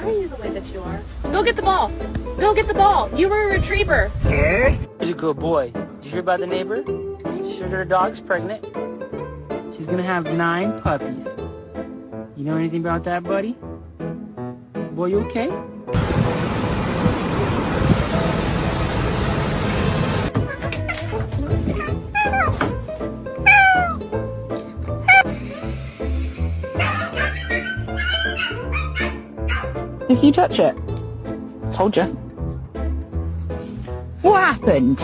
are you the way that you are? Go get the ball. Go get the ball. You were a retriever. He's a good boy. Did you hear about the neighbor? She heard her dog's pregnant. She's gonna have 9 puppies. You know anything about that, buddy? Boy, you okay? If you touch it. Told you. What happened?